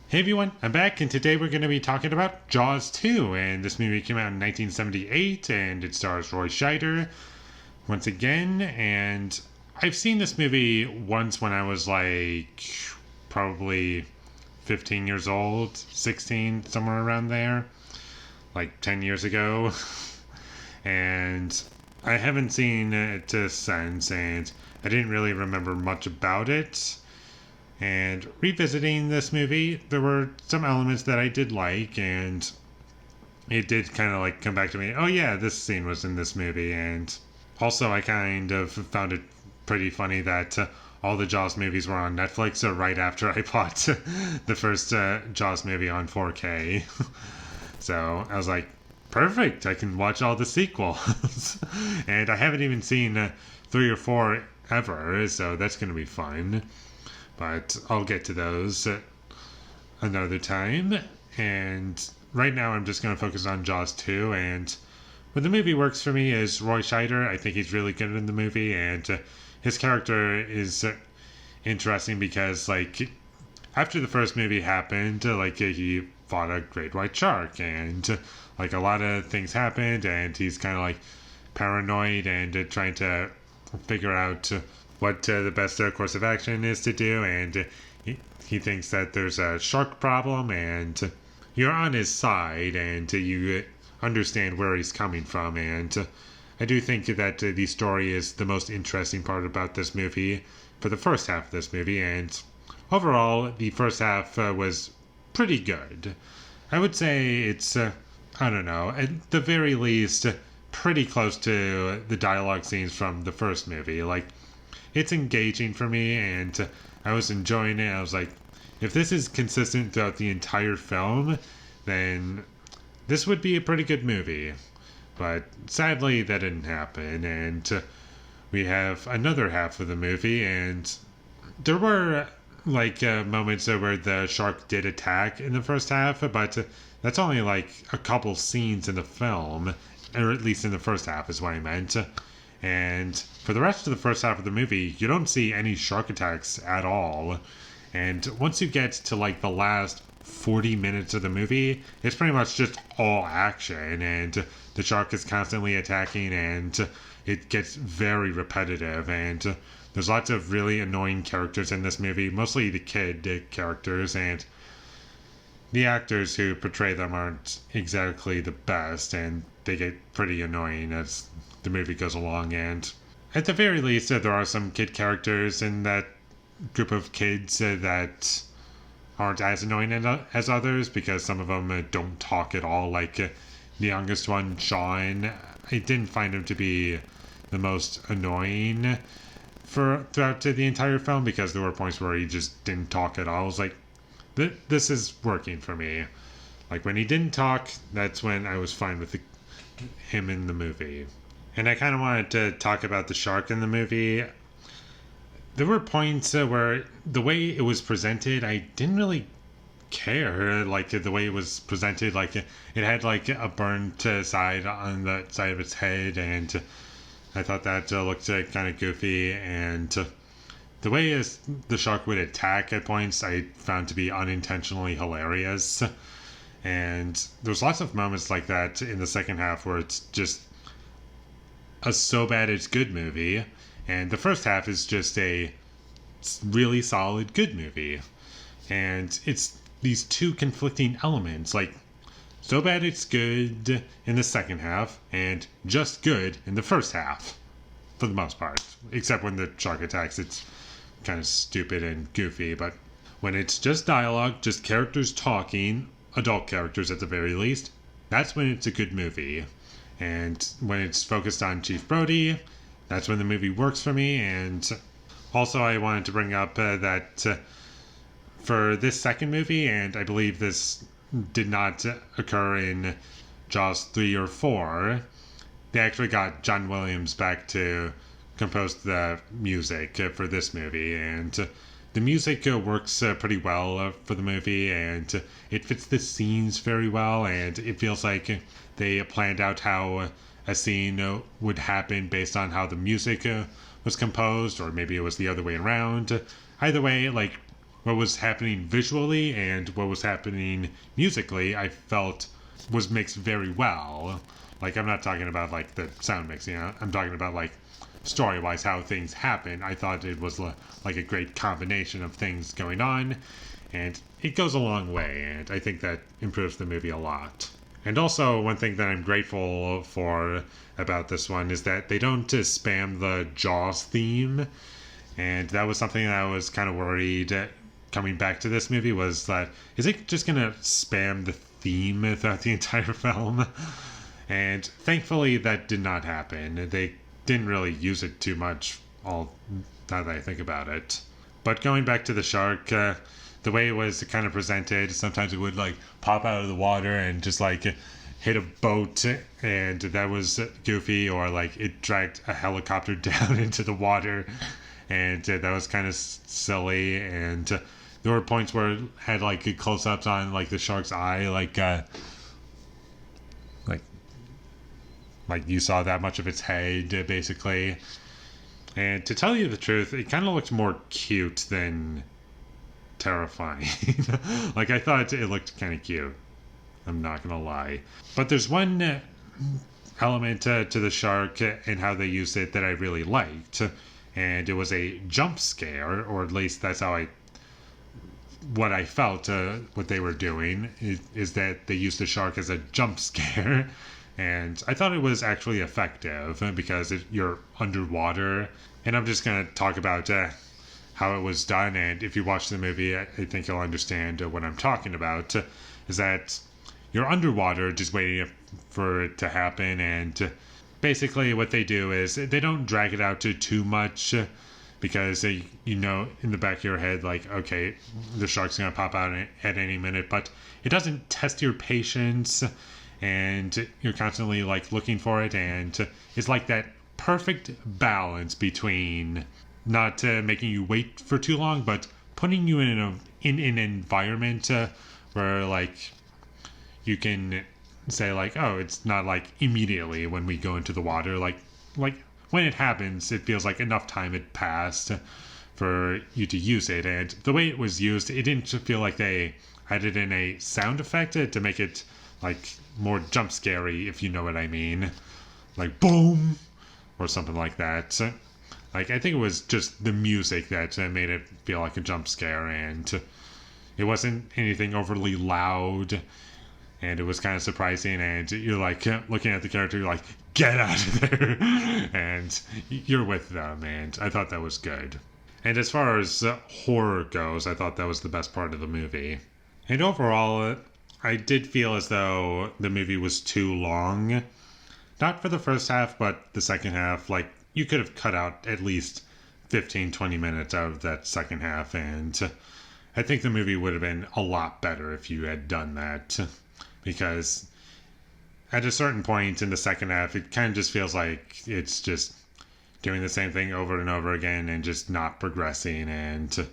Hey everyone, I'm back, and today we're going to be talking about Jaws 2. And this movie came out in 1978, and it stars Roy Scheider once again. And I've seen this movie once when I was like probably 15 years old, 16, somewhere around there, like 10 years ago. And I haven't seen it since, and I didn't really remember much about it. And revisiting this movie, there were some elements that I did like, and it did kind of like come back to me. Oh yeah, this scene was in this movie, and also I kind of found it pretty funny that all the Jaws movies were on Netflix right after I bought the first Jaws movie on 4K. So I was like, perfect, I can watch all the sequels. And I haven't even seen 3 or 4 ever, so that's going to be fun. But I'll get to those another time. And right now I'm just going to focus on Jaws 2. And what the movie works for me is Roy Scheider. I think he's really good in the movie. And his character is interesting because, like, after the first movie happened, he fought a great white shark. And, like, a lot of things happened. And he's kind of, like, paranoid and trying to figure out what the best course of action is to do, and he thinks that there's a shark problem, and you're on his side, and you understand where he's coming from. And I do think that the story is the most interesting part about this movie for the first half of this movie, and overall the first half was pretty good. I would say it's I don't know, at the very least pretty close to the dialogue scenes from the first movie. Like, it's engaging for me, and I was enjoying it. I was like, if this is consistent throughout the entire film, then this would be a pretty good movie. But sadly, that didn't happen, and we have another half of the movie, and there were like moments where the shark did attack in the first half, but that's only like a couple scenes in the film, or at least in the first half is what I meant. And for the rest of the first half of the movie, you don't see any shark attacks at all. And once you get to like the last 40 minutes of the movie, it's pretty much just all action, and the shark is constantly attacking, and it gets very repetitive, and there's lots of really annoying characters in this movie, mostly the kid characters, and the actors who portray them aren't exactly the best, and they get pretty annoying as the movie goes along. And at the very least, there are some kid characters in that group of kids that aren't as annoying as others, because some of them don't talk at all. Like the youngest one, Sean, I didn't find him to be the most annoying throughout the entire film, because there were points where he just didn't talk at all. I was like, this is working for me. Like, when he didn't talk, that's when I was fine with him in the movie. And I kind of wanted to talk about the shark in the movie. There were points where the way it was presented, I didn't really care. Like, the way it was presented, like, it had like a burnt side on the side of its head, and I thought that looked kind of goofy. And the way the shark would attack at points, I found to be unintentionally hilarious. And there's lots of moments like that in the second half where it's just a so bad it's good movie, and the first half is just a really solid good movie. And it's these two conflicting elements, like so bad it's good in the second half, and just good in the first half, for the most part. Except when the shark attacks, it's kind of stupid and goofy. But when it's just dialogue, just characters talking, adult characters at the very least, that's when it's a good movie. And when it's focused on Chief Brody, that's when the movie works for me. And also, I wanted to bring up that for this second movie, and I believe this did not occur in Jaws 3 or 4, they actually got John Williams back to compose the music for this movie. And the music works pretty well for the movie, and it fits the scenes very well, and it feels like they planned out how a scene would happen based on how the music was composed, or maybe it was the other way around. Either way, like, what was happening visually and what was happening musically, I felt was mixed very well. Like, I'm not talking about like the sound mixing, I'm talking about like story-wise how things happen. I thought it was like a great combination of things going on, and it goes a long way, and I think that improves the movie a lot. And also, one thing that I'm grateful for about this one is that they don't spam the Jaws theme, and that was something that I was kind of worried coming back to this movie, was that, is it just gonna spam the theme throughout the entire film? And thankfully that did not happen. They didn't really use it too much, all now that I think about it. But going back to the shark, the way it was kind of presented, sometimes it would like pop out of the water and just like hit a boat, and that was goofy, or like it dragged a helicopter down into the water, and that was kind of silly. And there were points where it had like close-ups on like the shark's eye, like you saw that much of its head basically. And to tell you the truth, it kind of looked more cute than terrifying. Like, I thought it looked kind of cute, I'm not gonna lie. But there's one element to the shark and how they used it that I really liked, and it was a jump scare, or at least that's how what I felt what they were doing is that they used the shark as a jump scare. And I thought it was actually effective because you're underwater. And I'm just going to talk about how it was done. And if you watch the movie, I think you'll understand what I'm talking about. Is that you're underwater just waiting for it to happen. And basically what they do is they don't drag it out to too much, because you know in the back of your head, like, okay, the shark's going to pop out at any minute. But it doesn't test your patience, and you're constantly like looking for it, and it's like that perfect balance between not making you wait for too long, but putting you in an environment where like you can say like, oh, it's not like immediately when we go into the water, like when it happens, it feels like enough time had passed for you to use it. And the way it was used, it didn't feel like they added in a sound effect to make it like more jump scary, if you know what I mean, like boom or something like that. Like, I think it was just the music that made it feel like a jump scare, and it wasn't anything overly loud, and it was kind of surprising. And you're like looking at the character, you're like, get out of there, and you're with them, and I thought that was good. And as far as horror goes, I thought that was the best part of the movie. And overall, I did feel as though the movie was too long. Not for the first half, but the second half. Like, you could have cut out at least 15-20 minutes out of that second half, and I think the movie would have been a lot better if you had done that. Because at a certain point in the second half, it kind of just feels like it's just doing the same thing over and over again and just not progressing, and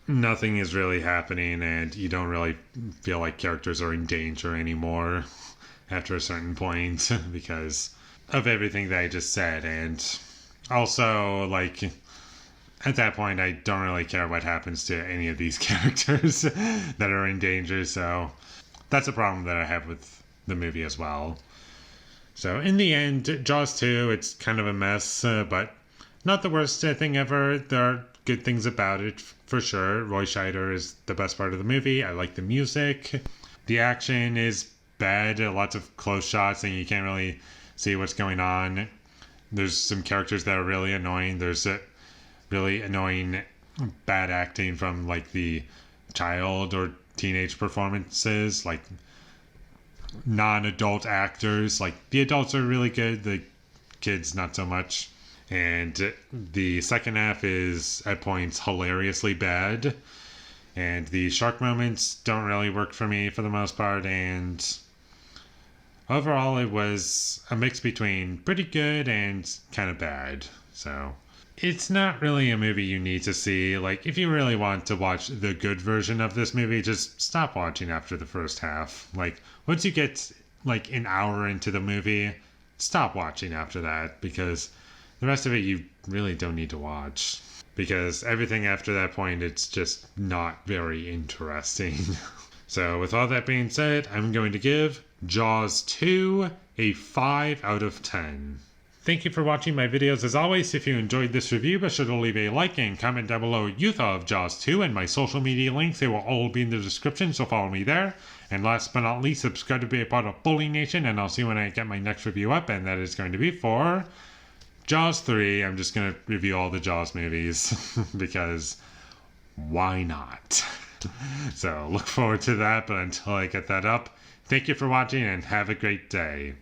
nothing is really happening, and you don't really feel like characters are in danger anymore after a certain point because of everything that I just said. And also, like, at that point, I don't really care what happens to any of these characters that are in danger, so that's a problem that I have with the movie as well. So in the end, Jaws 2, it's kind of a mess, but not the worst thing ever. There are good things about it, for sure. Roy Scheider is the best part of the movie. I like the music. The action is bad. Lots of close shots, and you can't really see what's going on. There's some characters that are really annoying. There's really annoying bad acting from like the child or teenage performances, like non-adult actors. Like, the adults are really good, the kids not so much. And the second half is at points hilariously bad, and the shark moments don't really work for me for the most part. And overall, it was a mix between pretty good and kind of bad. So it's not really a movie you need to see. Like, if you really want to watch the good version of this movie, just stop watching after the first half. Like, once you get like an hour into the movie, stop watching after that, because the rest of it you really don't need to watch. because everything after that point, it's just not very interesting. So with all that being said, I'm going to give Jaws 2 a 5 out of 10. Thank you for watching my videos. As always, if you enjoyed this review, be sure to leave a like and comment down below what you thought of Jaws 2, and my social media links, they will all be in the description, so follow me there. And last but not least, subscribe to be a part of Foley Nation, and I'll see you when I get my next review up, and that is going to be for Jaws 3. I'm just going to review all the Jaws movies, because why not? So look forward to that, but until I get that up, thank you for watching and have a great day.